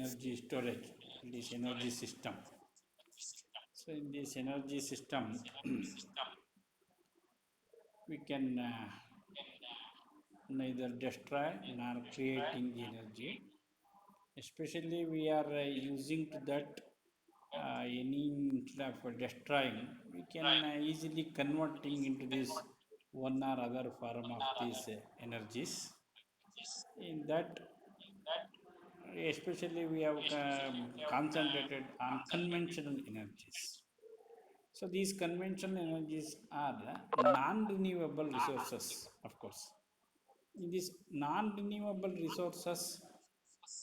energy storage, this energy system. So in this energy system, we can neither destroy nor creating the energy. Especially we are using to that any instead of destroying, we can easily converting into this one or other form of these energies. In that, especially we have concentrated on conventional energies. So these conventional energies are non-renewable resources, of course. In these non-renewable resources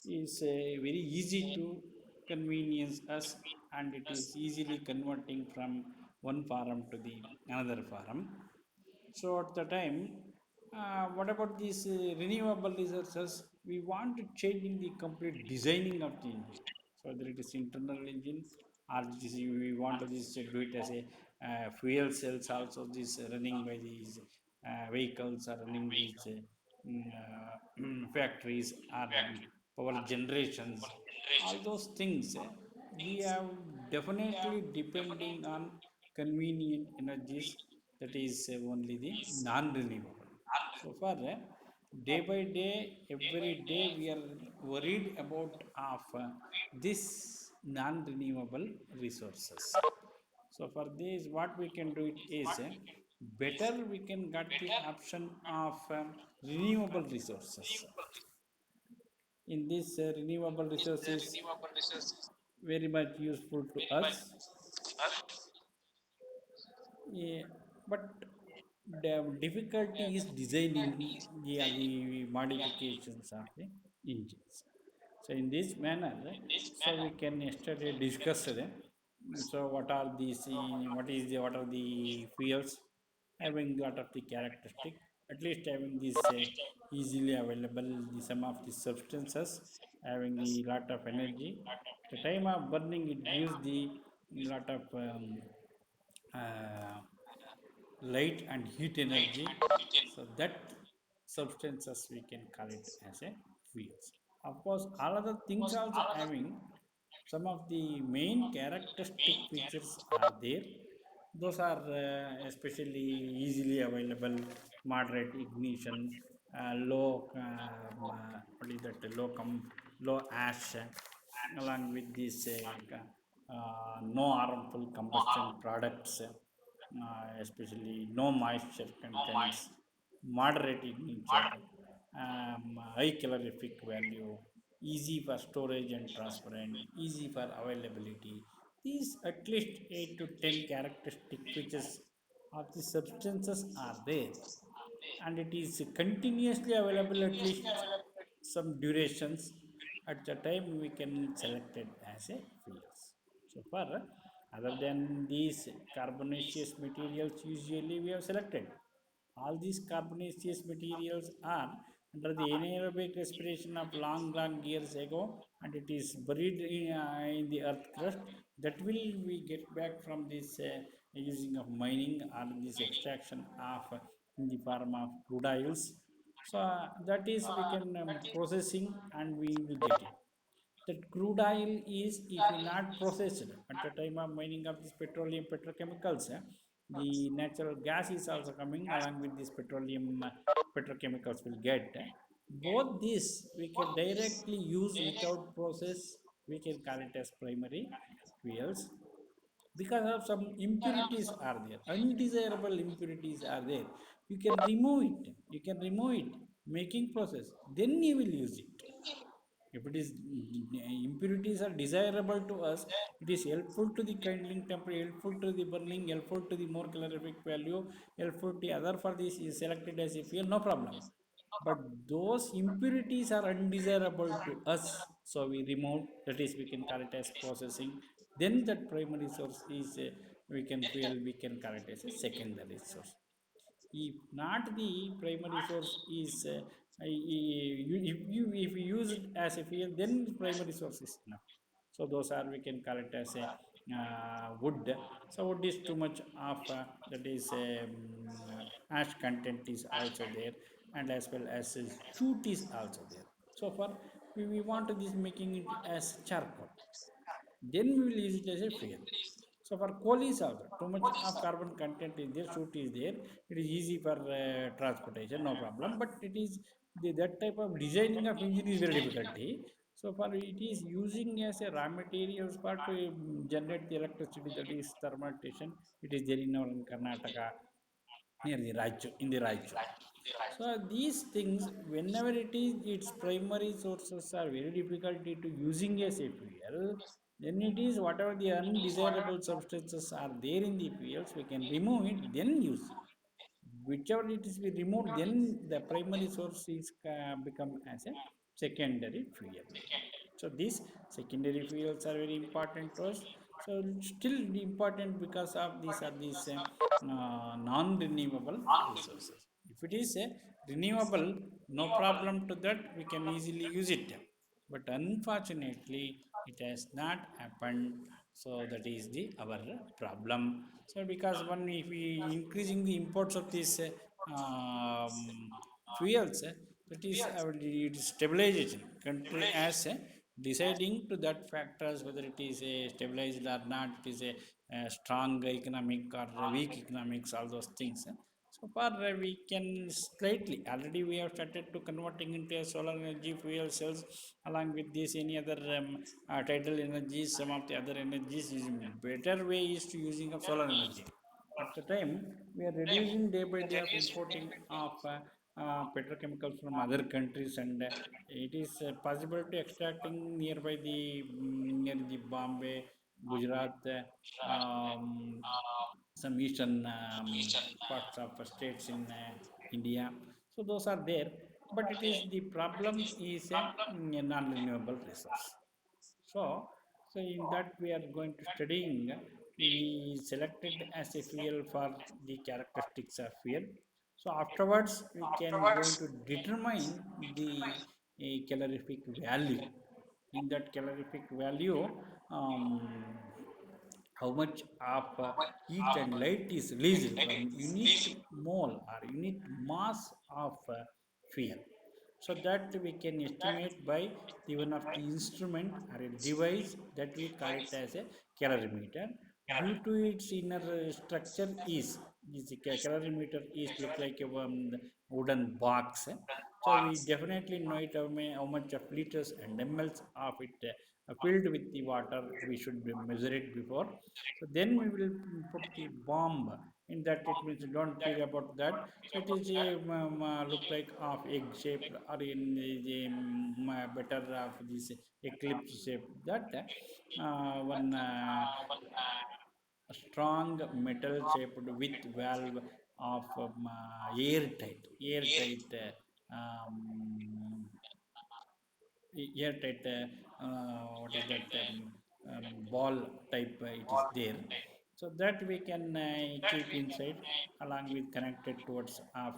is very easy to convenience us, and it is easily converting from one farm to the another farm. So at the time, what about these renewable resources? We want to change in the complete designing of the engine. So whether it is internal engine or this, we want to this do it as a fuel cells. Also, this running by these vehicles are running these factories or power generations. All those things we have definitely depending on convenient energies, that is only the non-renewable. So far, day by day, every day we are worried about of this non-renewable resources. So for this, what we can do it is better we can get the option of renewable resources. In this renewable resources, very much useful to us. Yeah, but the difficulty is designing the modifications of the engines. So in this manner, so we can yesterday discuss them. So what are these? What are the fuels having lot of the characteristic? At least having this easily available the some of the substances having the lot of energy. The time of burning it gives the lot of uh, light and heat energy. So that substances we can call it as a fuels. Of course, all other things also having some of the main characteristic features are there. Those are especially easily available, moderate ignition, low what is that, low ash, along with this no harmful combustion products, especially no moisture contents, moderate in nature, high calorific value, easy for storage and transparent, easy for availability. These at least 8 to 10 characteristic features of the substances are there, and it is continuously available at least some durations. At the time we can select it as a fuels. So far, other than these carbonaceous materials, usually we have selected all these carbonaceous materials are under the anaerobic respiration of long years ago, and it is buried in the earth crust. That will we get back from this using of mining or this extraction of in the form of crude oils. So that is we can processing and we will get it. That crude oil is, if you not processed at the time of mining of this petroleum petrochemicals, the natural gas is also coming along with this petroleum petrochemicals will get. Both these we can directly use without process. We can call it as primary fuels, because of some impurities are there, undesirable impurities are there. You can remove it, you can remove it, making process, then you will use it. If it is impurities are desirable to us, it is helpful to the kindling temperature, helpful to the burning, helpful to the more calorific value, helpful to the other for this is selected as a fuel, no problem. But those impurities are undesirable to us, so we remove. That is, we can call it as processing. Then that primary source is we can fuel. We can call it as a secondary source. If not the primary source is if you use it as a fuel, then primary source is enough. So those are we can call it as a wood. So wood is too much of that is ash content is also there, and as well as jute is also there. So far we want this making it as charcoal, then we will use it as a fuel. So for coal is also too much of carbon content is there, soot is there. It is easy for transportation, no problem. But it is that type of designing of engine is very difficulty. So for it is using as a raw materials for to generate the electricity, that is thermal station. It is there in our Karnataka near the Raichur, in the Raichur. So these things, whenever it is, its primary sources are very difficult to using as a fuel, then it is whatever the undesirable substances are there in the fuels, we can remove it, then use it. Whichever it is we remove, then the primary source is become as a secondary fuel. So these secondary fuels are very important to us. So still important because of these non-renewable resources. If it is a renewable, no problem to that, we can easily use it. But unfortunately, it has not happened. So that is the our problem. So because when if we increasing the imports of these fuels, that is our stabilization country as deciding to that factors whether it is a stabilized or not, it is a strong economic or a weak economics, all those things. So far we can slightly already we have started to converting into a solar energy fuel cells along with this any other tidal energies, some of the other energies is better way is to using of solar energy. At the time we are reducing day by day of importing of petrochemicals from other countries, and it is possible to extracting nearby the near the Bombay, Gujarat, um, some eastern parts of states in India. So those are there, but it is the problem is a non-renewable resource. So, so in that we are going to studying, we selected as a fuel for the characteristics of fuel. So afterwards we can going to determine the calorific value. In that calorific value, um, how much of heat and light is released from unit mole or unit mass of fuel. So that we can estimate by the one of the instrument or a device that we call it as a calorimeter. Due to its inner structure is this calorimeter is look like a wooden box. So we definitely know it how much of liters and mls of it filled with the water we should measure it before. So then we will put the bomb in that. It means don't fear about that. So it is a look like of egg shape or in the better of this eclipse shape, that one strong metal shaped with valve of airtight um, airtight what is that ball type it is there. So that we can keep inside along with connected towards of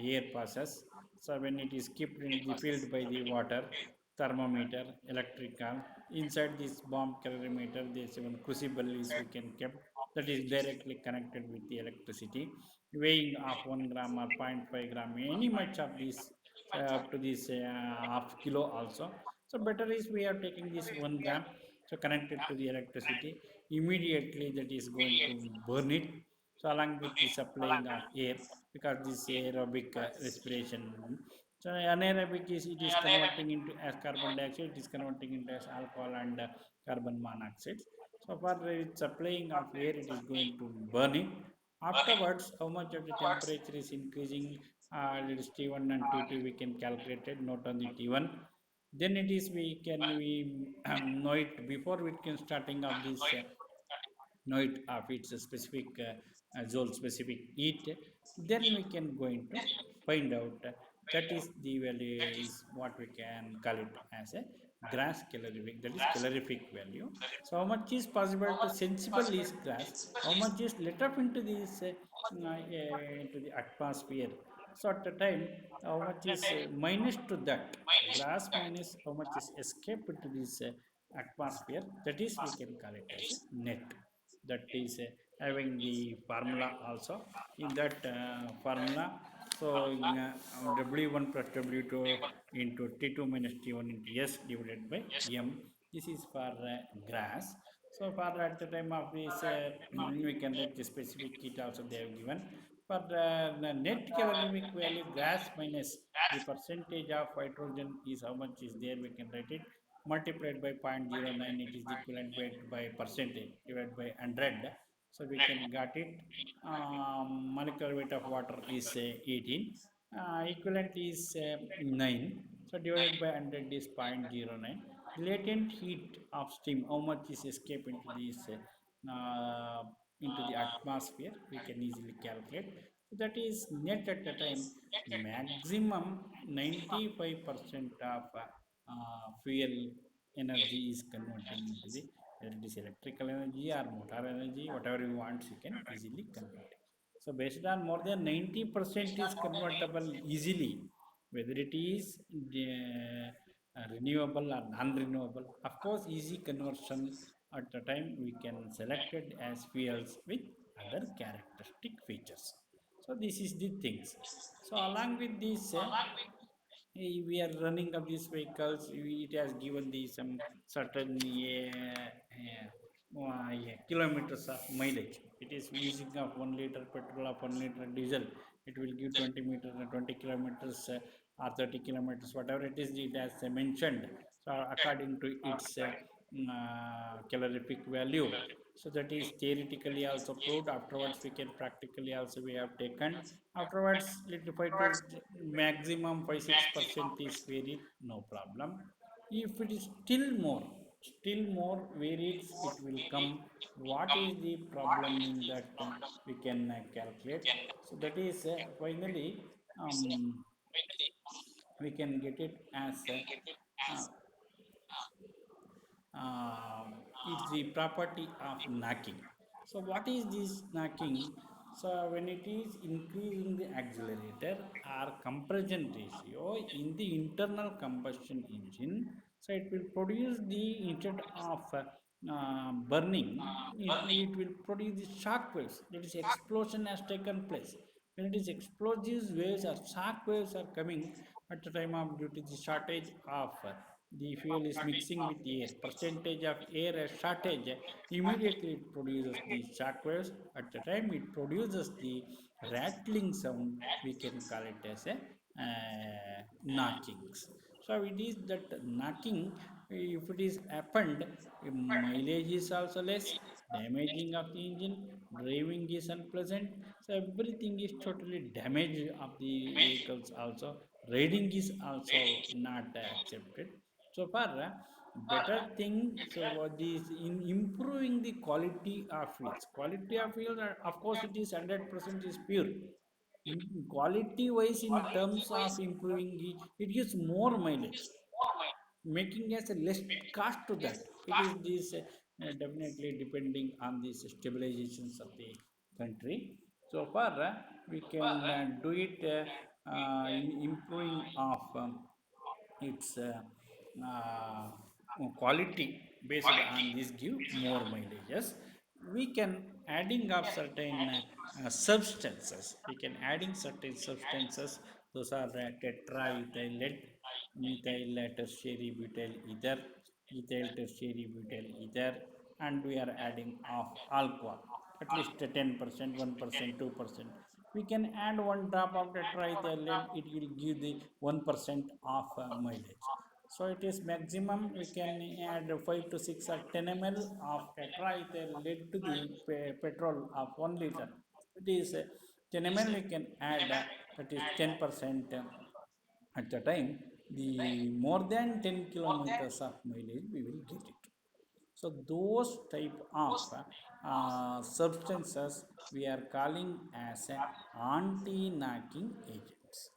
air passes. So when it is kept in the filled by the water, thermometer, electrical, inside this bomb calorimeter this one crucible is we can kept, that is directly connected with the electricity, weighing of 1 gram or 0.5 gram, any much of this up to this half kilo also. So better is we are taking this 1 gram, so connected to the electricity, immediately that is going to burn it. So along with the supplying of air, because this aerobic respiration. So anaerobic is it is converting into as carbon dioxide, it is converting into as alcohol and carbon monoxide. So for supplying of air, it is going to burn it. Afterwards, how much of the temperature is increasing, it is T1 and T2 we can calculate it, not on the T1. Then it is we can we know it before we can starting of this know it of its specific zone specific heat. Then we can going to find out that is the value is what we can call it as a grass calorific, that is calorific value. So how much is possible to sensible is grass, how much is let up into this into the atmosphere. So at the time how much is minus to that grass minus how much is escape to this atmosphere, that is we can call it as a net. That is having the formula also. In that formula So W1 plus W2 into T2 minus T1 into S divided by M. This is for grass. So for at the time of this, we can write the specific heat also they have given. For the net calorific value, grass minus the percentage of hydrogen is how much is there, we can write it multiplied by 0.09, it is equivalent weight by percentage divided by 100. So we can got it. Molecular weight of water is 18. Equivalent is 9. So divided by 100 is 0.09. Latent heat of steam, how much is escape into the atmosphere, we can easily calculate. So that is net at the time maximum 95% of fuel energy is converting into the, whether it is electrical energy or motor energy, whatever you want, you can easily convert it. So based on more than 90% is convertible easily, whether it is renewable or non-renewable. Of course, easy conversion at the time we can select it as fuels with other characteristic features. So this is the things. So along with this, we are running of these vehicles, it has given the some certain kilometers of mileage. It is using of 1 liter petrol or 1 liter diesel, it will give 20 meter 20 kilometers or 30 kilometers, whatever it is, it has mentioned. So according to its calorific value. So that is theoretically also proved. Afterwards we can practically also we have taken. Afterwards liquefy to maximum 5-6% is varied, no problem. If it is still more varied, it will come. What is the problem in that, we can calculate. So that is finally, we can get it as uh, uh, it's the property of knocking. So what is this knocking? So when it is increasing the accelerator or compression ratio in the internal combustion engine, so it will produce the, instead of burning, it will produce the shock waves. That is explosion has taken place. When it is explosive waves or shock waves are coming at the time of, due to the shortage of the fuel is mixing with air, percentage of air as shortage, immediately it produces the shock waves. At the time it produces the rattling sound, we can call it as a knockings. So it is that knocking, if it is happened, mileage is also less, damaging of the engine, driving is unpleasant. So everything is totally damaged of the vehicles also. Riding is also not accepted. So far, better thing. So what is in improving the quality of fuels? Quality of fuel, of course, it is 100% is pure. Quality wise, in terms of improving it gives more mileage, making us a less cost to that. It is this definitely depending on the stabilizations of the country. So far, we can do it in improving of its uh, quality based on this give more mileages. We can adding of certain substances, we can adding certain substances. Those are tetraethyl lead, methyl tertiary butyl ether, ethyl tertiary butyl ether, and we are adding of alcohol at least 10%, 1%, 2%. We can add one drop of tetraethyl lead, it will give the 1% of mileage. So it is maximum we can add 5 to 6 or 10 ml of tetraethyl lead to the petrol of 1 liter. It is 10 ml we can add, that is 10%. At the time, the more than 10 kilometers of mileage we will get it. So those type of substances we are calling as anti-knocking agents.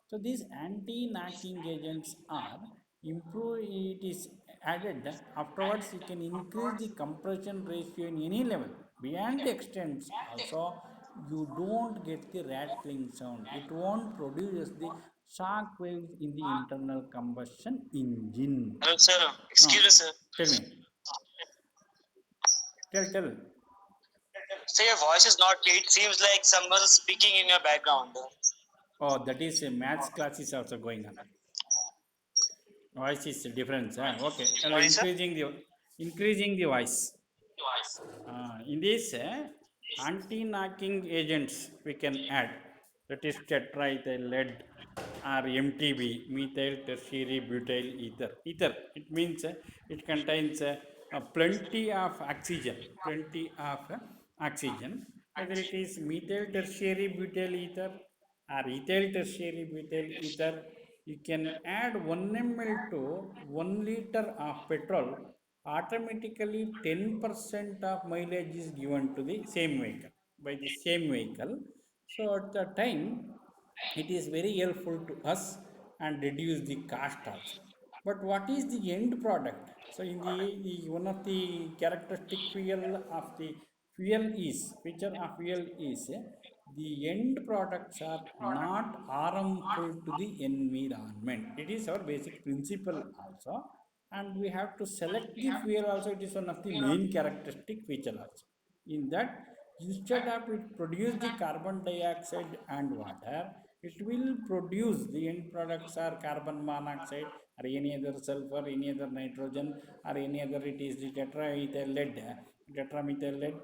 So these anti-knocking agents are improve, it is added. Afterwards you can increase the compression ratio in any level beyond the extents also, you don't get the rattling sound, it won't produce the shock waves in the internal combustion engine. Hello, sir. Ah, Excuse me, sir. tell me, tell. Sir, your voice is not clear. It seems like someone is speaking in your background. Oh, that is a maths class is also going on. Voice is different. Okay, Sorry, sir. increasing the voice. In this anti-knocking agents we can add, that is tetraethyl lead or MTB, methyl tertiary butyl ether. Ether, it means it contains plenty of oxygen, whether it is methyl tertiary butyl ether or ethyl tertiary butyl ether. You can add 1 ml to 1 liter of petrol, automatically 10% of mileage is given to the same vehicle, by the same vehicle. So at the time it is very helpful to us and reduce the cost also. But what is the end product? So in the one of the characteristic fuel of the fuel is feature of fuel is the end products are not harmful to the environment. It is our basic principle also, and we have to select the fuel also. It is one of the main characteristic feature also. In that, instead of it produce the carbon dioxide and water, it will produce the end products are carbon monoxide or any other sulfur, any other nitrogen, or any other. It is the tetraethyl lead, tetramethyl lead,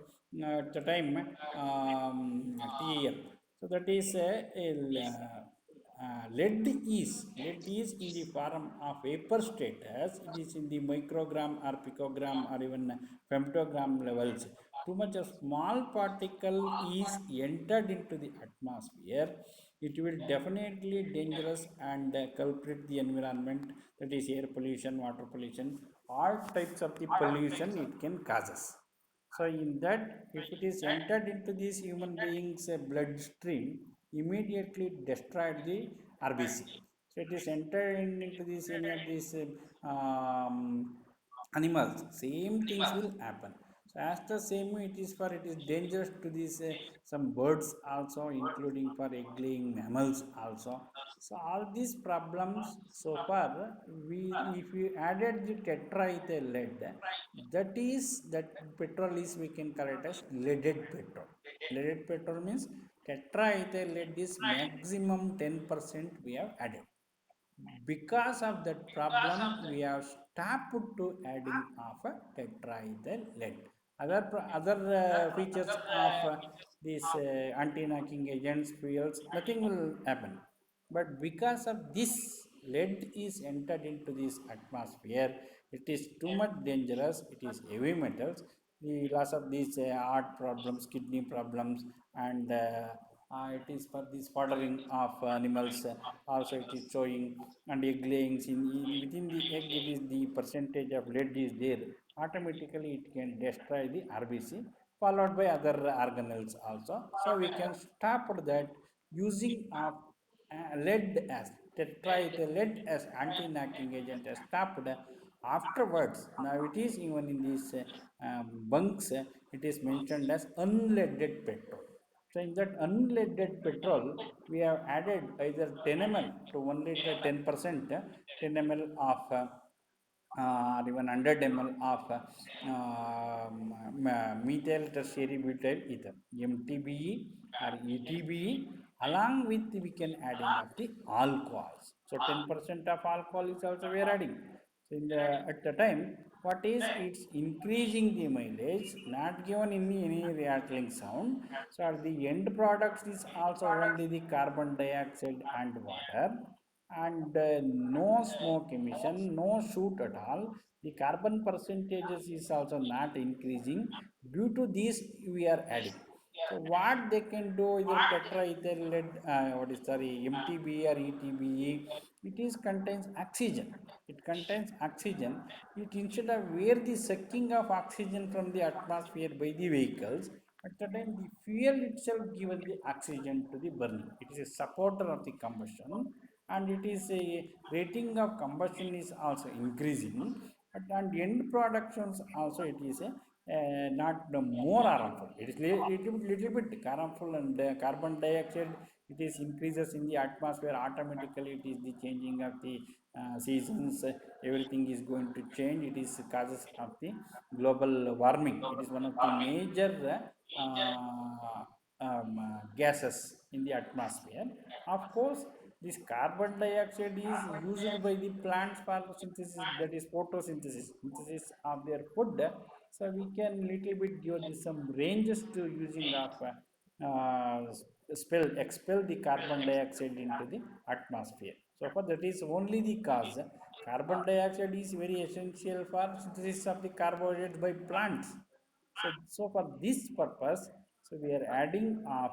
at the time TEL. So that is lead is in the form of vapor status. It is in the microgram or picogram or even femtogram levels. Too much of small particle is entered into the atmosphere, it will definitely dangerous and culprit the environment. That is air pollution, water pollution, all types of the pollution it can causes. So in that, if it is entered into this human being's bloodstream, immediately destroyed the RBC. So it is entered into this any of these animals, same things will happen. So as the same way it is for, it is dangerous to these some birds also, including for egg laying mammals also. So all these problems so far, we if we added the tetraethyl lead, that petrol is we can call it as leaded petrol. Leaded petrol means tetraethyl lead is maximum 10% we have added. Because of that problem we have stopped to adding of a tetraethyl lead. Other features of these anti-knocking agents, fuels, nothing will happen. But because of this, lead is entered into this atmosphere, it is too much dangerous. It is heavy metals. The loss of these heart problems, kidney problems, and it is for the slaughtering of animals. Also it is showing, and egg layings within the egg, it is the percentage of lead is there, automatically it can destroy the RBC, followed by other organelles also. So we can stop that using of lead as tetraethyl lead as anti-knocking agent as stopped. Afterwards, now it is even in these bunks, it is mentioned as unleaded petrol. So in that unleaded petrol, we have added either 10 ml to 1 liter, 10%, 10 ml of or even 100 ml of methyl tertiary butyl ether, MTBE or ETBE, along with we can adding of the alcohols. So 10% of alcohol is also we are adding. So in the at the time, what is it's increasing the mileage, not given any rattling sound. So at the end products is also only the carbon dioxide and water, and no smoke emission, no soot at all. The carbon percentages is also not increasing. Due to this we are adding. So what they can do, either tetraethyl lead, what is sorry, MTBE or ETBE, it is contains oxygen. It contains oxygen. It instead of where the sucking of oxygen from the atmosphere by the vehicles, at the time the fuel itself given the oxygen to the burning. It is a supporter of the combustion, and it is a rating of combustion is also increasing. And end productions also it is a not the more harmful. It is little bit harmful, and carbon dioxide it is increases in the atmosphere, automatically it is the changing of the seasons. Everything is going to change. It is causes of the global warming. It is one of the major gases in the atmosphere. Of course, this carbon dioxide is used by the plants for synthesis, that is synthesis of their food. So we can little bit give some ranges to using of expel the carbon dioxide into the atmosphere. So for that is only the cause. Carbon dioxide is very essential for synthesis of the carbohydrates by plants. So for this purpose, so we are adding of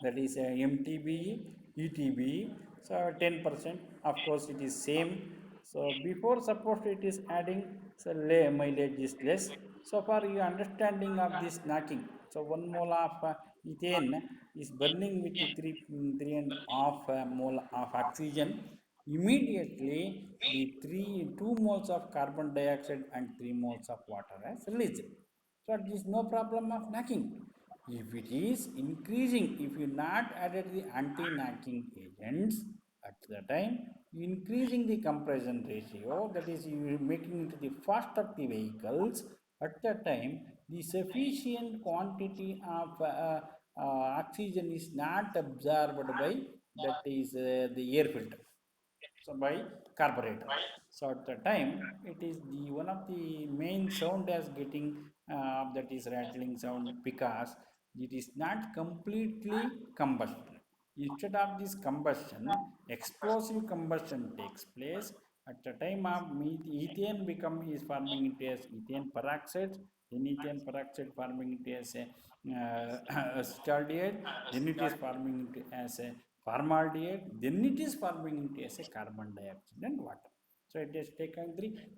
that is MTBE, ETBE, so 10%, of course it is same. So before suppose it is adding, so mileage is less. So for your understanding of this knocking, so 1 mole of ethane is burning with the 3 and half mole of oxygen. Immediately the 2 moles of carbon dioxide and 3 moles of water has released. So there is no problem of knocking. If it is increasing, if you not added the anti-knocking agents at the time, increasing the compression ratio, that is you making it the fast of the vehicles, at that time the sufficient quantity of oxygen is not absorbed by, that is the air filter, so by carburetor. So at the time it is the one of the main sound as getting that is rattling sound, because it is not completely combustion. Instead of this combustion, explosive combustion takes place. At the time of ethane become is forming into as ethane peroxide, then ethane peroxide forming into as a acetaldehyde, then it is forming into as a formaldehyde, then it is forming into as a carbon dioxide and water. So it has taken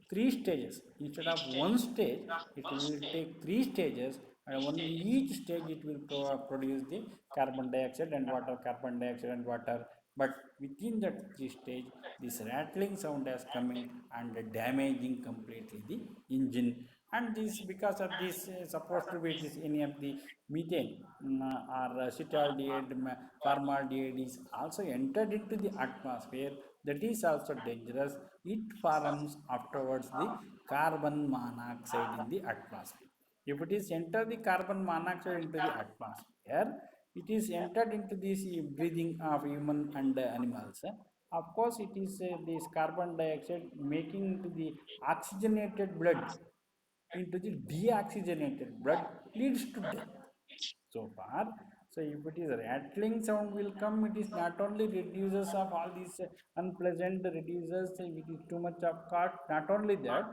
three stages. Instead of one stage, it will take three stages, and one each stage it will produce the carbon dioxide and water, carbon dioxide and water. But within that three stage, this rattling sound is coming and damaging completely the engine. And this, because of this supposed to be it is any of the methane or acetaldehyde, formaldehyde is also entered into the atmosphere. That is also dangerous. It forms afterwards the carbon monoxide in the atmosphere. If it is enter the carbon monoxide into the atmosphere, it is entered into this breathing of human and animals. Of course it is this carbon dioxide making into the oxygenated blood into the deoxygenated blood, leads to death. So far, so if it is rattling sound will come, it is not only reduces of all these unpleasant, reduces if it is too much of cost. Not only that,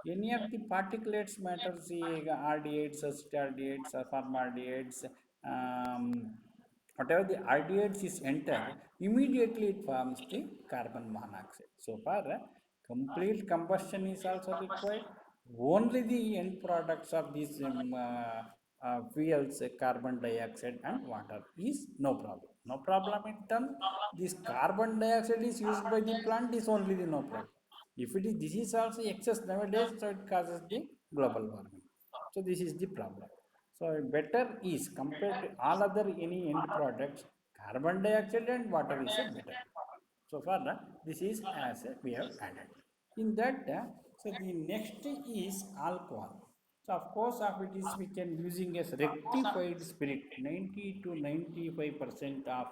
any of the particulates matter, say RDAs, acetaldehydes, formaldehydes, um, whatever the RDAs is enter, immediately it forms the carbon monoxide. So far, complete combustion is also required. Only the end products of these fuels, carbon dioxide and water, is no problem. No problem in terms this carbon dioxide is used by the plant is only the no problem. If it is, this is also excess nowadays, so it causes the global warming. So this is the problem. So better is compared to all other any end products, carbon dioxide and water is a better. So far, this is as we have added. In that, so the next is alcohol. So of course, of it is we can using as rectified spirit. 90 to 95% of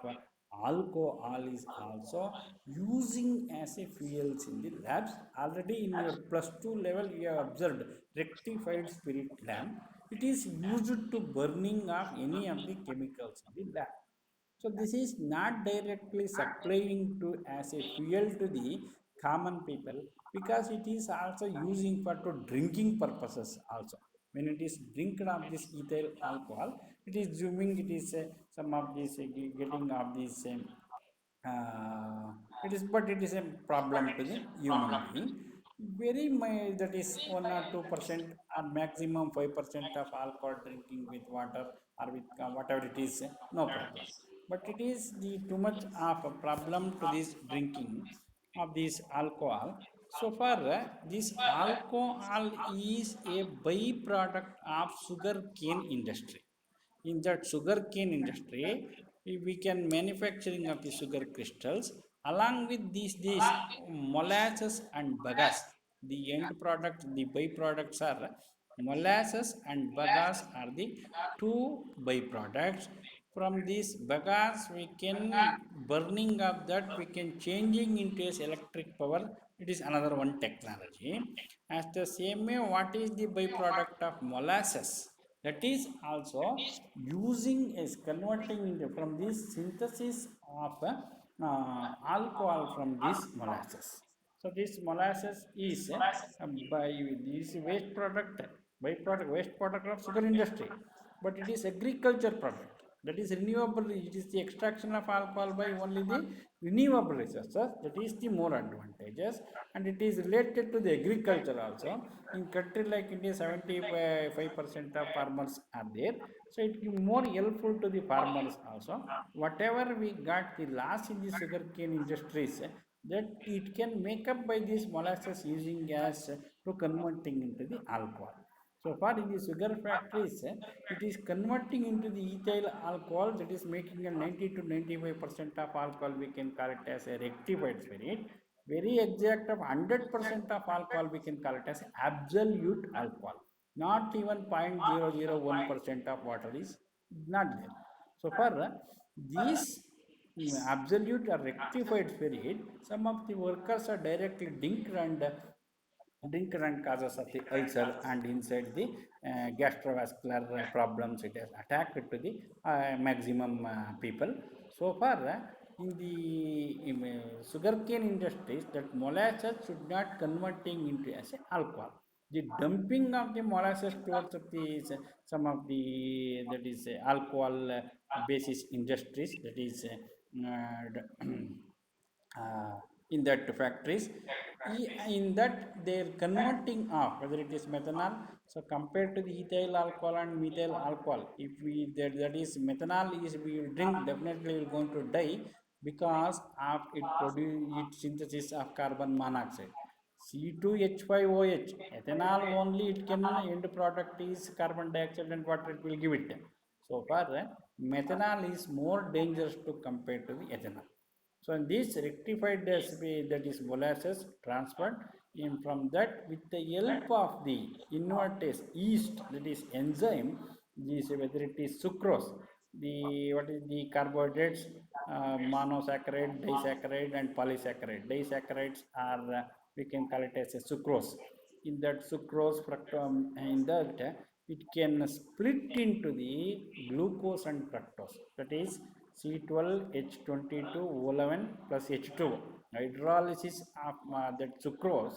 alcohol is also using as a fuels in the labs. Already in your +2 level, you have observed rectified spirit lamp. It is used to burning of any of the chemicals in the lab. So this is not directly supplying to as a fuel to the common people, because it is also using for to drinking purposes also. When it is drink of this ethyl alcohol, it is assuming it is some of this getting of this uh, it is, but it is a problem to the human being. Very that is 1 or 2% or maximum 5% of alcohol drinking with water or with whatever it is, no problem. But it is the too much of a problem to this drinking of this alcohol. So far, this alcohol is a byproduct of sugar cane industry. In that sugarcane industry, we can manufacturing of the sugar crystals. Along with these molasses and bagasse, the end product, the byproducts are Molasses and bagasse are the two byproducts. From these bagasse, we can burning of that we can changing into as electric power. It is another one technology. As the same way, what is the byproduct of molasses? That is also using is converting into from this synthesis of alcohol from this molasses. So this molasses is by this waste product of sugar industry, but it is agriculture product. That is renewable. It is the extraction of alcohol by only the renewable resources. That is the more advantageous, and it is related to the agriculture also. In country like India, 75% of farmers are there, so it is more helpful to the farmers also. Whatever we got the loss in the sugarcane industries, that it can make up by these molasses using gas to converting into the alcohol. So far in the sugar factories, it is converting into the ethyl alcohol, that is making a 90 to 95% of alcohol. We can call it as a rectified spirit. Very exact of 100% of alcohol we can call it as absolute alcohol. Not even 0.001% of water is not there. So far, these absolute or rectified spirit, some of the workers are directly drink and causes of the ulcer, and inside the gastrovascular problems it has attacked to the maximum people. So far, in sugarcane industries, that molasses should not converting into as a alcohol. The dumping of the molasses towards the some of the that is alcohol basis industries, that is uh, in that factories. In that they're converting of whether it is methanol. So compared to the ethyl alcohol and methyl alcohol, if we that is methanol is we will drink, definitely we're going to die, because of it produce it synthesis of carbon monoxide, C2H5OH. Ethanol only it can end product is carbon dioxide, and what it will give it. So far, methanol is more dangerous to compare to the ethanol. So in this rectified recipe, that is molasses transferred in from that with the help of the invertase yeast, that is enzyme, this whether it is sucrose, the what is the carbohydrates, monosaccharide, disaccharide and polysaccharide. Disaccharides are we can call it as a sucrose. In that sucrose fructose, in that it can split into the glucose and fructose. That is C12H22O11 plus H2. Hydrolysis of that sucrose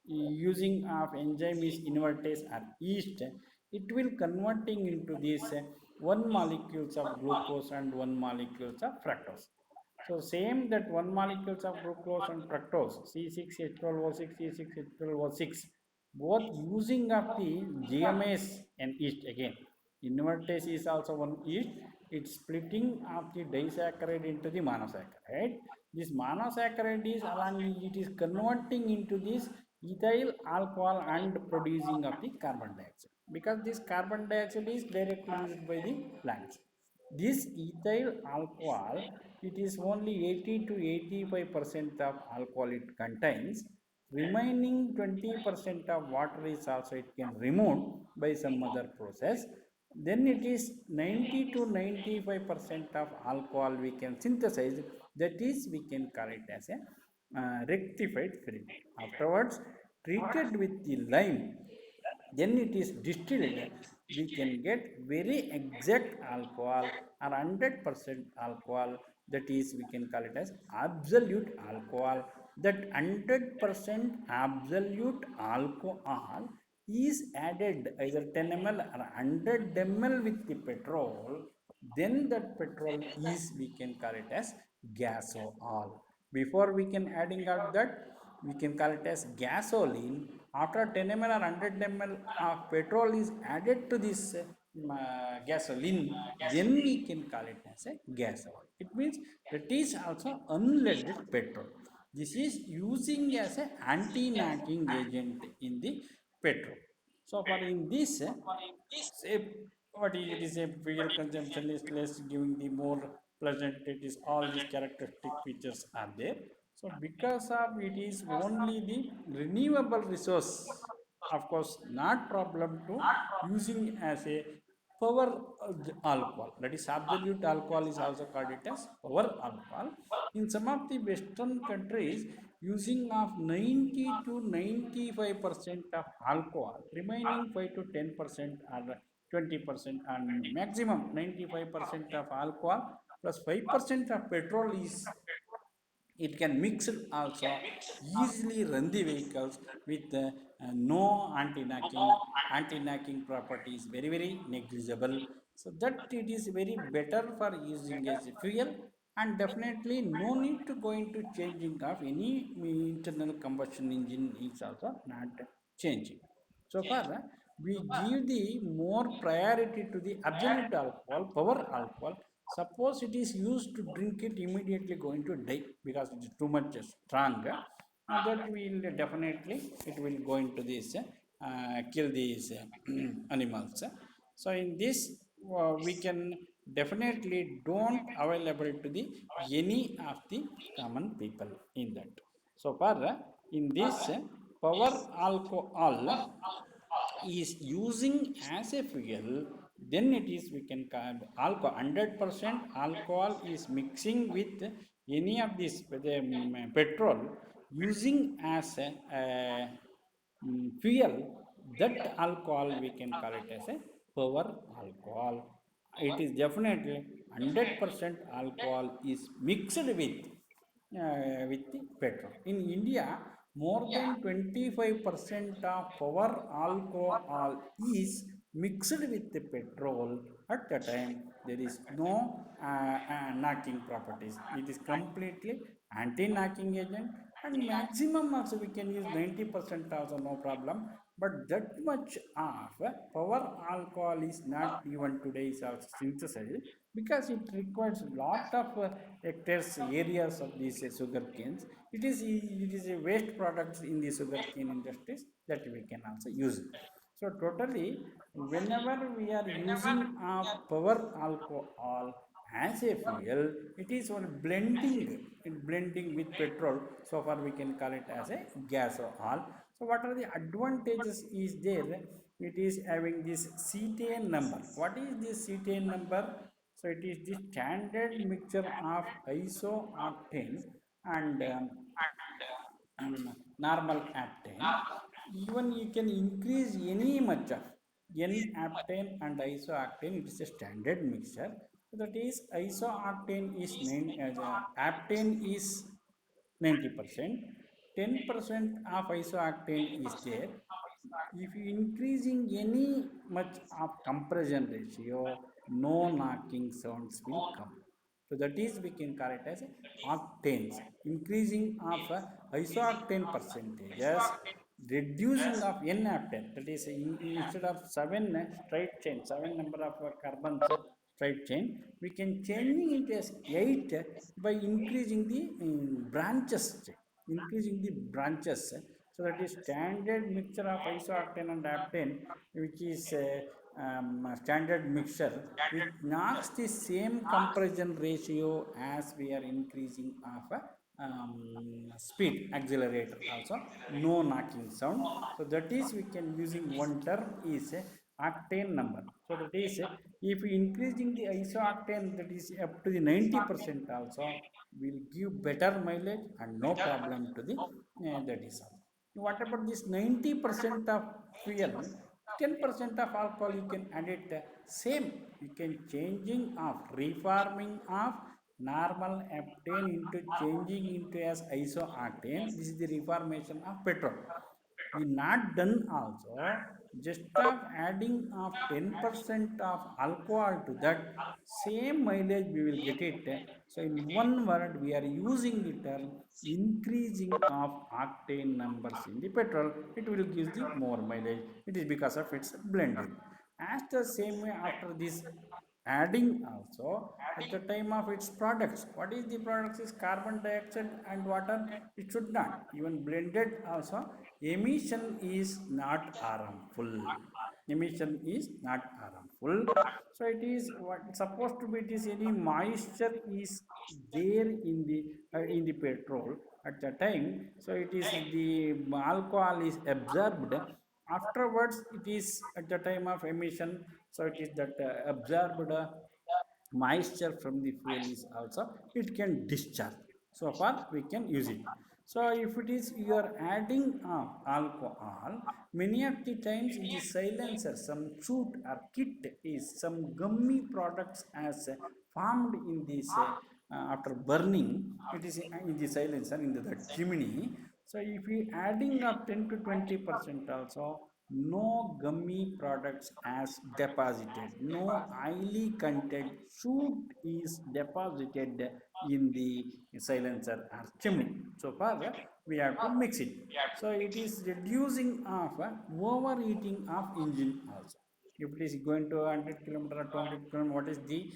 using of enzyme is invertase or yeast, it will converting into this one molecules of glucose and one molecules of fructose. So same that one molecules of glucose and fructose, C6H12O6, C6H12O6, both using of the GMAs and yeast again. Invertase is also one yeast. It's splitting of the disaccharide into the monosaccharide. This monosaccharide is along it is converting into this ethyl alcohol and producing of the carbon dioxide, because this carbon dioxide is directly used by the plants. This ethyl alcohol, it is only 80 to 85% of alcohol it contains. Remaining 20% of water is also it can remove by some other process. Then it is 90 to 95% of alcohol we can synthesize. That is we can call it as a rectified film. Afterwards, treated with the lime, then it is distilled, we can get very exact alcohol or 100% alcohol. That is we can call it as absolute alcohol. That 100% absolute alcohol is added either 10 ml or 100 ml with the petrol, then that petrol is we can call it as gasohol. Before we can adding out that, we can call it as gasoline. After 10 ml or 100 ml of petrol is added to this gasoline, then we can call it as a gas oil. It means that is also unleaded petrol. This is using as a anti-knocking agent in the petrol. So for in this, say what is it is a fuel consumption is less, giving the more pleasant. It is all these characteristic features are there. So because of it is only the renewable resource, of course not problem to using as a power alcohol, that is absolute alcohol is also called it as power alcohol. In some of the western countries, using of 90 to 95% of alcohol, remaining 5 to 10% or 20% and maximum 95% of alcohol plus 5% of petrol is, it can mix it also, easily run the vehicles with no anti-knocking property is very very negligible, so that it is very better for using as a fuel. And definitely no need to go into changing of any internal combustion engine is also not changing. So far, we give the more priority to the absolute alcohol, power alcohol. Suppose it is used to drink it, immediately going to die because it is too much strong. That will definitely, it will go into this, kill these animals. So in this, we can definitely don't available to the any of the common people in that. So far, in this, power alcohol is using as a fuel, then it is we can call alcohol 100% alcohol is mixing with any of this the petrol, using as fuel, that alcohol we can call it as a power alcohol. It is definitely 100% alcohol is mixed with the petrol. In India, more than 25% of our alcohol is mixed with the petrol. At the time, there is no knocking properties. It is completely anti-knocking agent, and maximum also we can use 90% also no problem. But that much of power alcohol is not even today is also synthesized, because it requires a lot of hectares areas of these sugar canes. It is a waste products in the sugar cane industries that we can also use. So totally, whenever we are using of power alcohol as a fuel, it is one blending with petrol. So far we can call it as a gas oil. So what are the advantages is there? It is having this cetane number. What is this cetane number? So it is the standard mixture of isooctane and normal aptane. Even you can increase any much of N-aptane and isooctane. It is a standard mixture. So that is isooctane is aptane is 90%. 10% of isooctane is there. If you increasing any much of compression ratio, no knocking sounds will come. So that is we can call it as octanes. Increasing of isooctane percentages, reducing of N-aptane. That is instead of seven straight chain, seven number of carbons straight chain, we can changing it as eight by increasing the branches, increasing the branches. So that is standard mixture of isooctane and aptane, which is standard mixture, which knocks the same compression ratio as we are increasing of speed accelerator also, no knocking sound. So that is we can using one term is octane number. So that is if increasing the isooctane, that is up to the 90% also, will give better mileage and no problem to the that is all. What about this 90% of fuel? 10% of alcohol you can add it, same you can changing of reforming of normal aptane into changing into as isooctane. This is the reformation of petrol. We not done also, just of adding of 10% of alcohol to that, same mileage we will get it. So in one word we are using the term increasing of octane numbers in the petrol, it will give the more mileage. It is because of its blending. As the same way, after this adding also, at the time of its products, what is the products is carbon dioxide and water, it should not even blended also, emission is not harmful, emission is not harmful. So it is what supposed to be, it is any moisture is there in the petrol at the time, so it is the alcohol is absorbed Afterwards it is at the time of emission, so it is that absorbed moisture from the fuel is also it can discharge, so far we can use it. So if it is you are adding alcohol, many of the times in the silencer some soot or kit is some gummy products as formed in this after burning, it is in the silencer in the chimney. So if we adding up 10 to 20% also, no gummy products as deposited, no oily content soot is deposited in the silencer or chimney. So far we have to mix it. So it is reducing of overheating of engine also. If it is going to 100 kilometer or 200 kilometer, what is the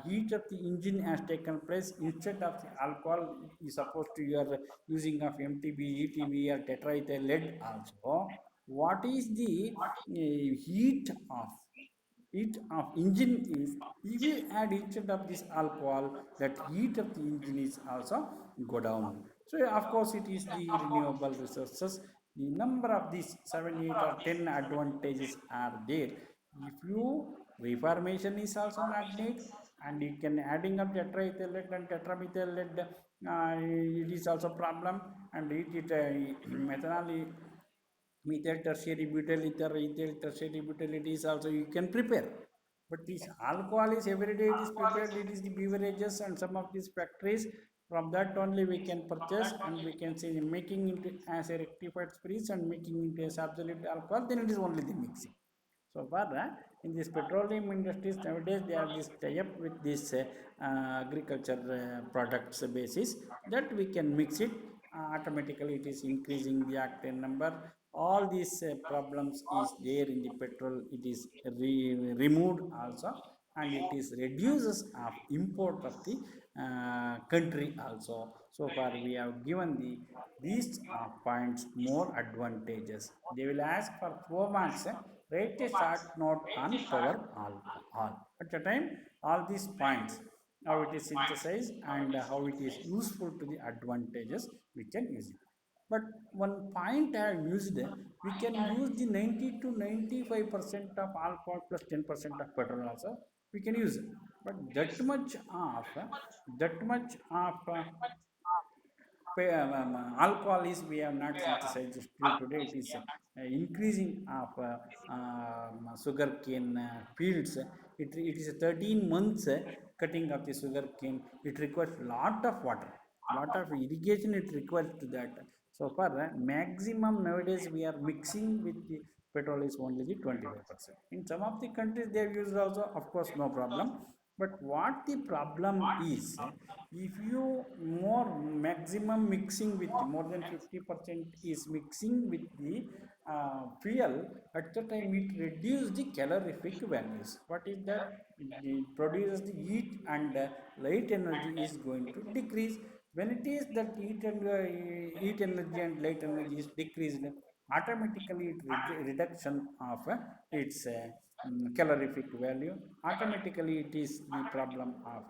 heat of the engine has taken place, instead of the alcohol is supposed to you are using of mtb, etb or tetraethyl lead also, what is the heat of engine is, if you add instead of this alcohol, that heat of the engine is also go down. So of course it is the renewable resources, the number of these 7 8 or 10 advantages are there. If you reformation is also not need, and you can adding up tetraethyl lead and tetramethyl lead, it is also problem. And it methanol, methyl tertiary butyl ether, ethyl tertiary butyl, it is also you can prepare. But this alcohol is every day it is prepared, it is the beverages and some of these factories, from that only we can purchase and we can see making into as a rectified spirits and making into as absolute alcohol, then it is only the mixing. So far, in this petroleum industries nowadays, they are this tie-up with this agriculture products basis, that we can mix it. Automatically, it is increasing the octane number. All these problems is there in the petrol. It is removed also, and it is reduces of import of the country also. So far, we have given the these points more advantages. They will ask for 4 marks. Write a short note on power alcohol. At the time, all these points, how it is synthesized and how it is useful to the advantages, we can use it. But one point I have used, we can use the 90 to 95% of alcohol plus 10% of petrol also. We can use it. But that much of alcohol is we have not synthesized still today. It is increasing of sugar cane fields. It is 13 months cutting of the sugar cane. It requires lot of water, lot of irrigation it requires to that. So far maximum nowadays we are mixing with the petrol is only the 25%. In some of the countries they have used also, of course no problem. But what the problem is, if you more maximum mixing with more than 50% is mixing with the fuel, at the time it reduces the calorific values. What is that? It produces the heat and light energy is going to decrease. When it is that heat energy and light energy is decreased, automatically it reduction of its calorific value. Automatically it is the problem of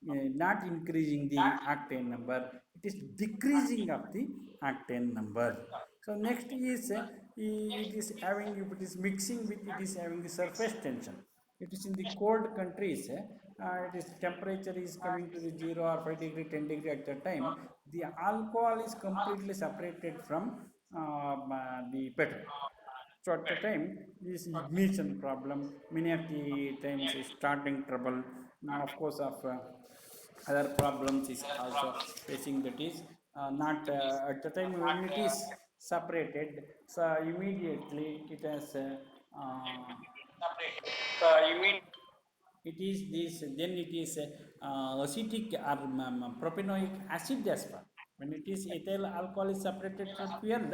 not increasing the octane number, it is decreasing of the octane number. So next is it is having, if it is mixing with, it is having the surface tension. It is in the cold countries, it is temperature is coming to the 0 or 5 degree 10 degree. At that time the alcohol is completely separated from the petrol. So at the time this ignition problem, many of the times is starting trouble. Now of course of other problems is also facing, that is not at the time when it is separated, so immediately it has it is this, then it is acetic or propanoic acid as well. When it is ethyl alcohol is separated from fuel,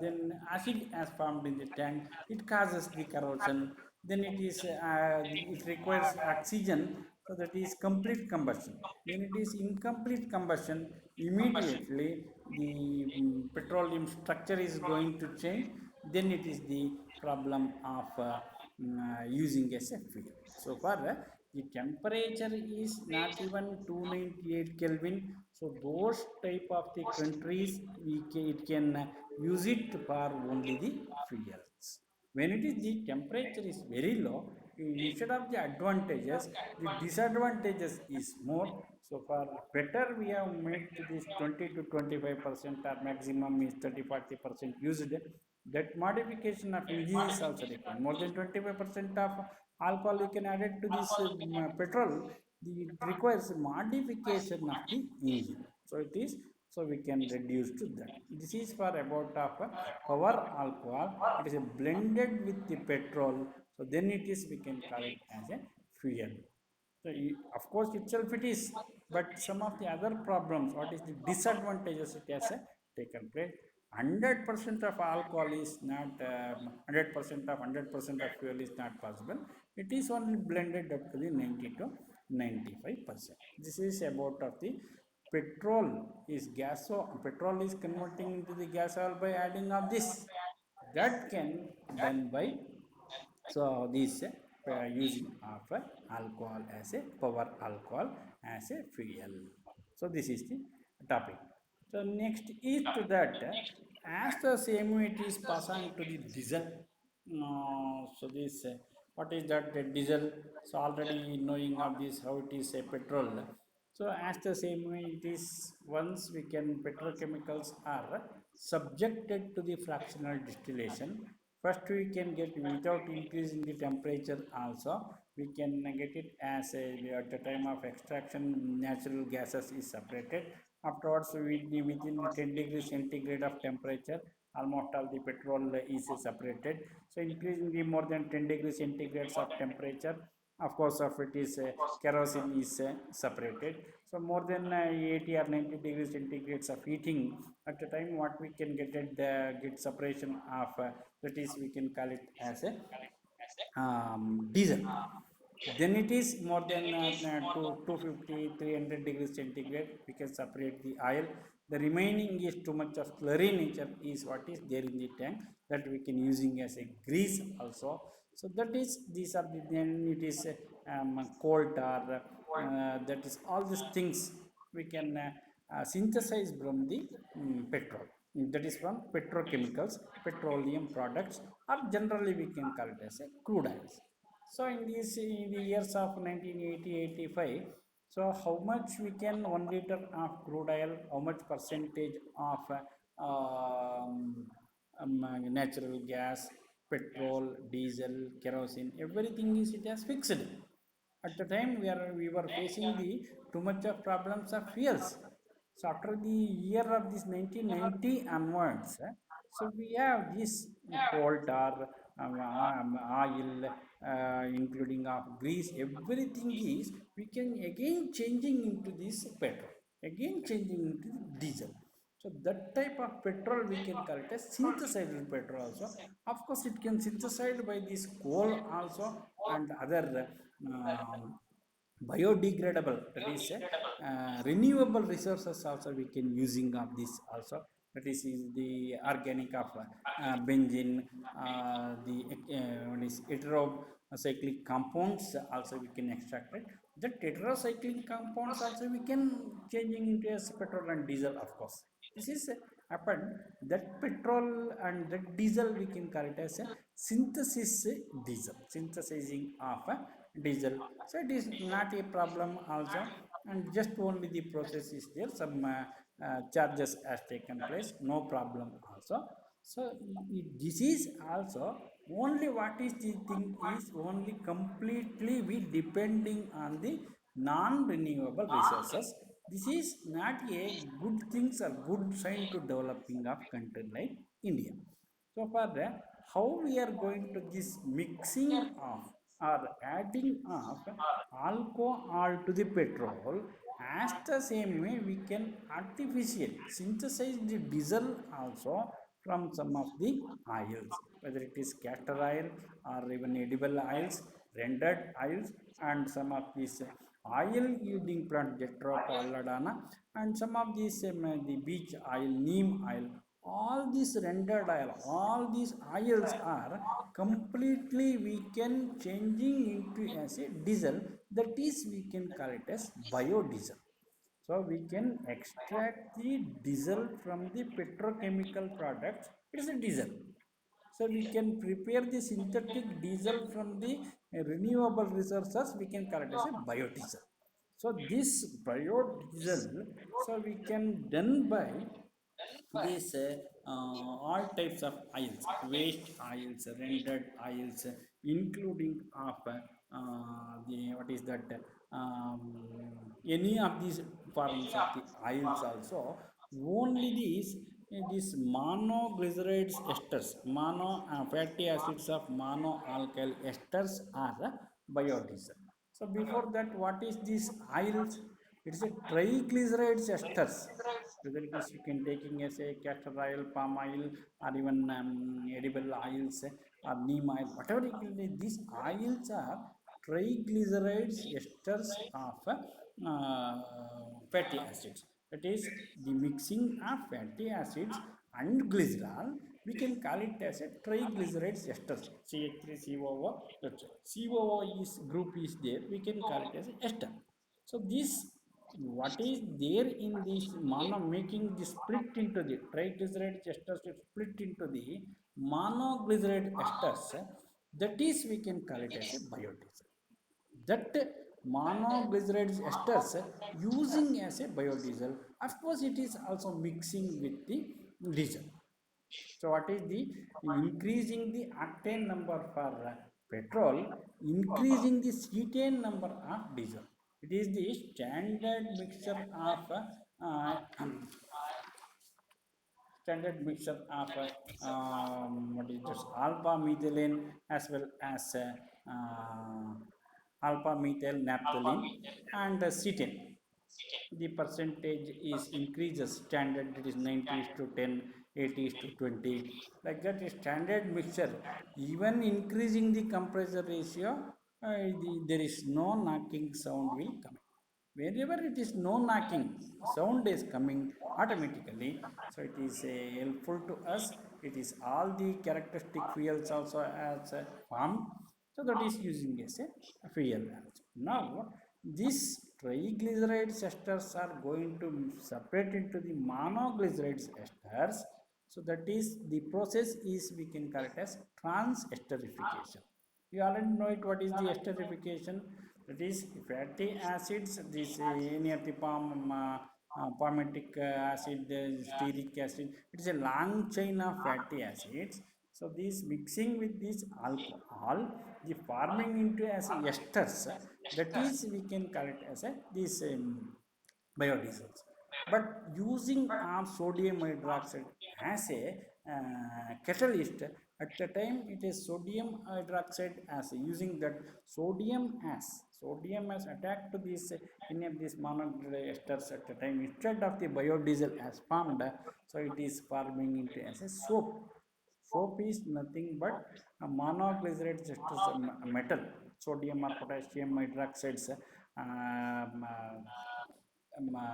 then acid has formed in the tank, it causes the corrosion. Then it is it requires oxygen, so that is complete combustion. When it is incomplete combustion, immediately the petroleum structure is going to change. Then it is the problem of using as a fuel. So far, the temperature is not even 298 Kelvin. So those type of the countries, it can use it for only the fuels. When it is the temperature is very low, instead of the advantages, the disadvantages is more. So for better we have made to this 20 to 25% or maximum is 30-40% used. That modification of engine is also required. More than 25% of alcohol you can add it to this petrol. It requires modification of the engine. So it is, so we can reduce to that. This is for about of power alcohol. It is blended with the petrol. So then it is, we can call it as a fuel. So of course itself it is, but some of the other problems, what is the disadvantages it has taken place. 100% of alcohol is not 100% of 100% of fuel is not possible. It is only blended up to the 90 to 95%. This is about of the petrol is gas. So petrol is converting into the gas oil by adding of this. That can done by, so this using of alcohol as a power alcohol as a fuel. So this is the topic. So next is to that, as the same way it is pass on to the diesel. So this what is that diesel? So already knowing of this how it is a petrol. So as the same way it is, once we can, petrochemicals are subjected to the fractional distillation. First we can get without increasing the temperature also. We can get it as a, at the time of extraction natural gases is separated. Afterwards within 10 degrees centigrade of temperature, almost all the petrol is separated. So increasing the more than 10 degrees centigrades of temperature, of course of it is kerosene is separated. So more than 80 or 90 degrees centigrades of heating, at the time what we can get it, get separation of that is, we can call it as a diesel. Then it is more than 250 300 degrees centigrade, we can separate the oil. The remaining is too much of slurry nature is what is there in the tank, that we can using as a grease also. So that is, these are the, then it is coal tar, that is all these things we can synthesize from the petrol. That is from petrochemicals, petroleum products, or generally we can call it as a crude oils. So in these, in the years of 1980-85, so how much we can 1 liter of crude oil, how much percentage of natural gas, petrol, diesel, kerosene, everything is, it has fixed. At the time we were facing the too much of problems of fuels. So after the year of this 1990 onwards, so we have this coal tar, oil, including of grease, everything is, we can again changing into this petrol, again changing into diesel. So that type of petrol we can call it as synthesized petrol also. Of course, it can synthesized by this coal also and other um, biodegradable, that is renewable resources also we can using of this also. That is the organic of benzene, the what is heterocyclic compounds also we can extract it. The tetracyclic compounds also we can changing into as petrol and diesel, of course. This is happened, that petrol and that diesel we can call it as a synthesis diesel, synthesizing of a diesel. So it is not a problem also, and just only the process is there, some charges has taken place, no problem also. So this is also only, what is the thing is, only completely we depending on the non-renewable resources. This is not a good things or good sign to developing of country like India. So for that, how we are going to this mixing of or adding of alcohol to the petrol, as the same way we can artificially synthesize the diesel also from some of the oils, whether it is castor oil or even edible oils, rendered oils, and some of these oil yielding plant Jatropha alladana, and some of these the beech oil, neem oil. All these rendered oil, all these oils are completely we can changing into as a diesel, that is we can call it as biodiesel. So we can extract the diesel from the petrochemical products. It is a diesel. So we can prepare the synthetic diesel from the renewable resources. We can call it as a biodiesel. So this biodiesel, so we can done by this all types of oils, waste oils, rendered oils, including of the what is that any of these forms of the oils also. Only these monoglycerides esters, mono fatty acids of monoalkyl esters are biodiesel. So before that, what is this oils? It's a triglycerides esters, whether it is you can taking as a castor oil, palm oil, or even edible oils or neem oil, whatever it will be, these oils are triglycerides esters of fatty acids. That is the mixing of fatty acids and glycerol. We can call it as a triglycerides esters. CH3COO. COO is group is there. We can call it as ester. So this what is there in this mono making the split into the triglyceride esters split into the monoglyceride esters, that is we can call it as a biodiesel. That monoglyceride esters using as a biodiesel, of course it is also mixing with the diesel. So what is the increasing the octane number for petrol, increasing the cetane number of diesel. It is the standard mixture of standard mixture of what is this alpha methylene as well as alpha methyl naphthalene and cetane. The percentage is increases standard, it is 90 is to 10, 80 is to 20, like that is standard mixture. Even increasing the compressor ratio, there is no knocking sound will come. Wherever it is no knocking sound is coming automatically, so it is helpful to us. It is all the characteristic fuels also as formed, so that is using as a fuel also. Now these triglyceride esters are going to separate into the monoglyceride esters. So that is the process is we can call it as trans esterification. You already know it. What is the esterification? That is fatty acids, this any of the palmitic acid, stearic acid. It is a long chain of fatty acids. So this mixing with this alcohol, the forming into as esters, that is we can call it as a this biodiesels. But using of sodium hydroxide as a catalyst, at the time it is sodium hydroxide as using that sodium as attacked to this any of these monomer esters at the time, instead of the biodiesel as formed, so it is forming into as a soap. Soap is nothing but a monoglyceride esters, metal, sodium or potassium hydroxides,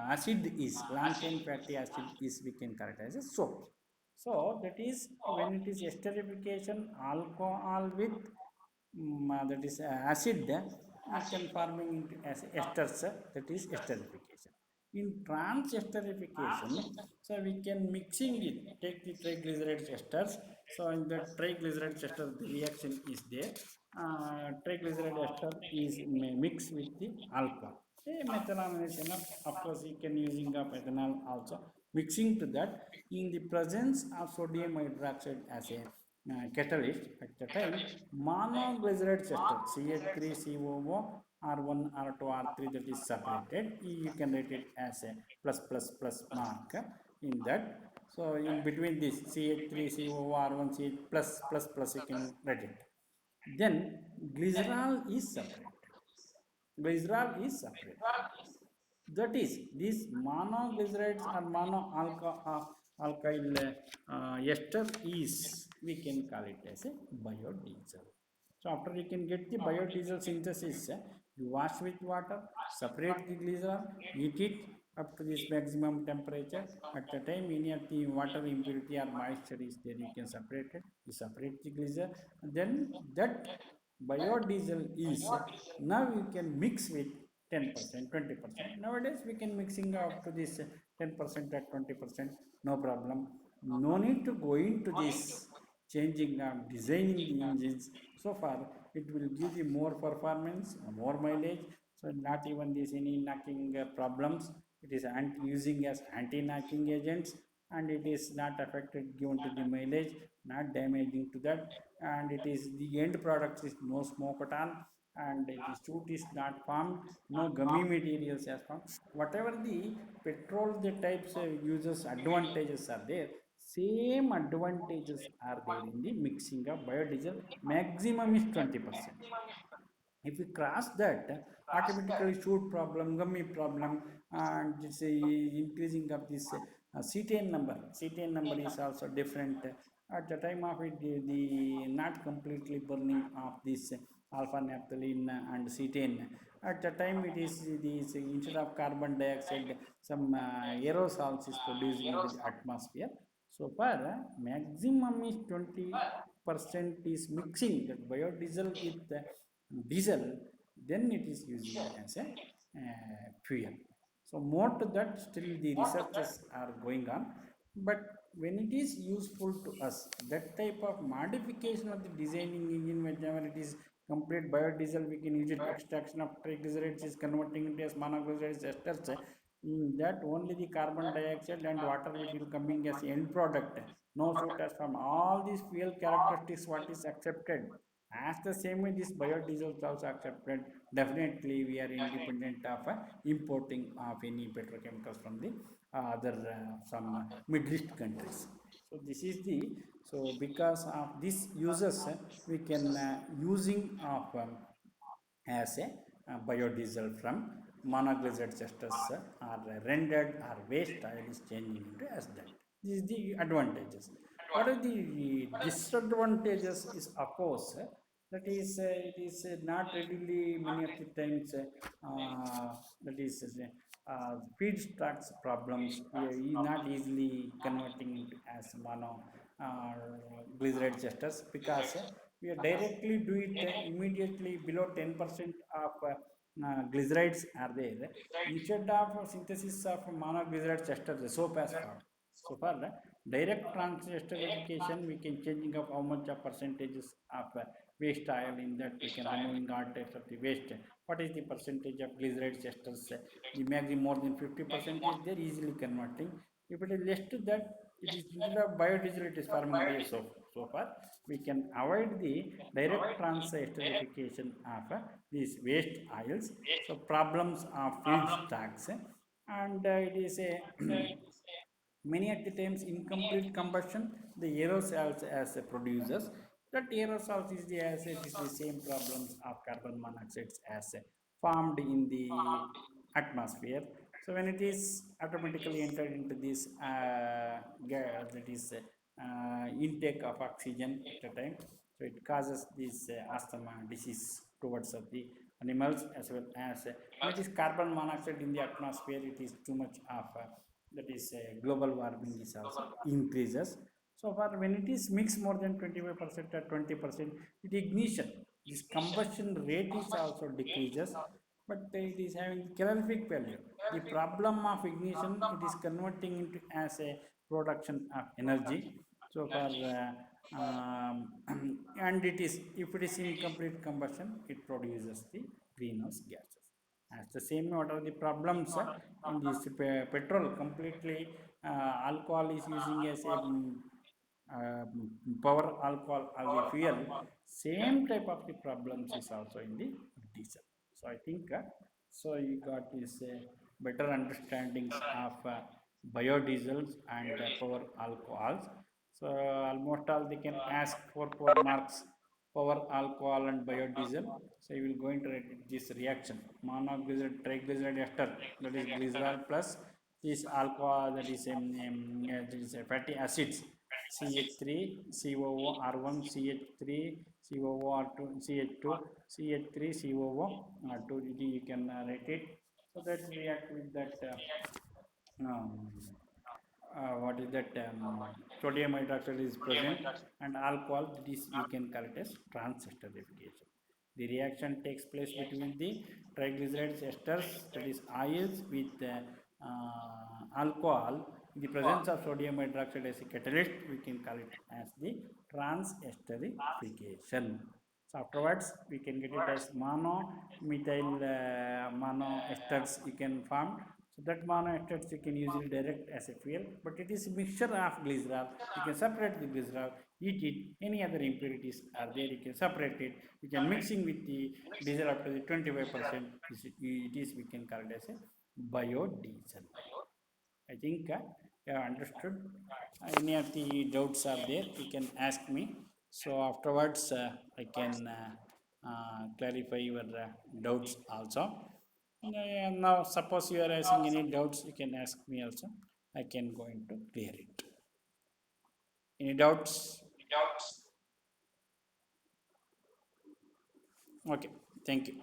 acid is long chain fatty acid is we can characterize as soap. So that is when it is esterification, alcohol with that is acid, we can forming into as esters, that is esterification. In trans esterification, so we can mixing it, take the triglyceride esters. So in the triglyceride ester the reaction is there, triglyceride ester is mixed with the alcohol. Methanol is enough. Of course, you can using of ethanol also. Mixing to that in the presence of sodium hydroxide as a catalyst, at the time monoglyceride ester CH3COO R1 R2 R3 that is separated. You can write it as a plus plus plus mark in that. So in between this CH3COO R1 CH plus plus plus you can write it. Then glycerol is separate. Glycerol is separate. That is, these monoglycerides or monoalkyl ester is we can call it as a biodiesel. So after you can get the biodiesel synthesis, you wash with water, separate the glycerol, heat it up to this maximum temperature. At the time any of the water impurity or moisture is there, you can separate it. You separate the glycerol, and then that biodiesel is now you can mix with 10%, 20%. Nowadays we can mixing up to this 10% at 20%, no problem. No need to go into this changing designing the engines. So far it will give the more performance, more mileage. So not even this any knocking problems. It is using as anti-knocking agents, and it is not affected given to the mileage, not damaging to that, and it is the end product is no smoke at all, and the soot is not formed, no gummy materials as formed. Whatever the petrol the types uses advantages are there, same advantages are there in the mixing of biodiesel. Maximum is 20%. If we cross that, automatically shoot problem, gummy problem, and it's increasing of this cetane number. Cetane number is also different. At the time of it, the not completely burning of this alpha naphthalene and cetane. At the time, it is this instead of carbon dioxide, some aerosols is producing into the atmosphere. So far, maximum is 20% is mixing that biodiesel with diesel, then it is using as a fuel. So more to that, still the researches are going on, but when it is useful to us, that type of modification of the designing engine, whenever it is complete biodiesel, we can use it. Extraction of triglycerides is converting into as monoglycerides esters. In that only the carbon dioxide and water which will coming as end product. No soot as from all these fuel characteristics what is accepted. As the same way this biodiesel is also accepted, definitely we are independent of importing of any petrochemicals from the other some Middle East countries. So this is the, so because of this uses we can using of as a biodiesel from monoglyceride esters are rendered or waste oil is changing into as that. This is the advantages. What are the disadvantages is of course that is it is not readily many of the times that is feedstocks problems. We are not easily converting into as mono uh, glyceride esters because we are directly do it immediately below 10% of glycerides are there. Instead of synthesis of monoglyceride ester, the soap has formed. So far, direct transesterification, we can changing of how much of percentages of waste oil in that we can removing all types of the waste. What is the percentage of glyceride esters? The maximum more than 50% is there easily converting. If it is less to that, it is instead of biodiesel, it is forming into a soap. So far, we can avoid the direct transesterification of these waste oils. So problems of feedstocks, and it is a many at the times incomplete combustion the aerosols as a producers, that aerosols is the as it is the same problems of carbon monoxide as formed in the atmosphere. So when it is automatically entered into this that is intake of oxygen at a time, so it causes this asthma disease towards of the animals, as well as when it is carbon monoxide in the atmosphere, it is too much of that is global warming is also increases. So far when it is mixed more than 25% or 20%, it ignition, this combustion rate is also decreases, but it is having calorific value. The problem of ignition, it is converting into as a production of energy. So far and it is, if it is incomplete combustion, it produces the greenhouse gases. As the same, what are the problems in this petrol completely alcohol is using as a power alcohol as the fuel. Same type of the problems is also in the diesel. So I think so you got this better understandings of biodiesels and power alcohols. So almost all they can ask for 4 marks, power alcohol and biodiesel. So you will going to write this reaction. Monoglyceride, triglyceride ester, that is glycerol plus this alcohol, that is that is fatty acids. CH3, COO, R1, CH3, COO, R2, CH2, CH3, COO, R2. You can write it. So that react with that um, what is that sodium hydroxide is present, and alcohol, this we can call it as transesterification. The reaction takes place between the triglycerides esters, that is oils, with alcohol. In the presence of sodium hydroxide as a catalyst, we can call it as the transesterification. So afterwards, we can get it as monomethyl monoesters you can form. So that monoesters you can usually direct as a fuel, but it is a mixture of glycerol. You can separate the glycerol, eat it. Any other impurities are there, you can separate it. You can mixing with the diesel up to the 25%. It is we can call it as a biodiesel. I think you have understood. Any of the doubts are there, you can ask me. So afterwards, I can clarify your doubts also. Now, suppose you are asking any doubts, you can ask me also. I can go into clear it. Any doubts? Okay, thank you.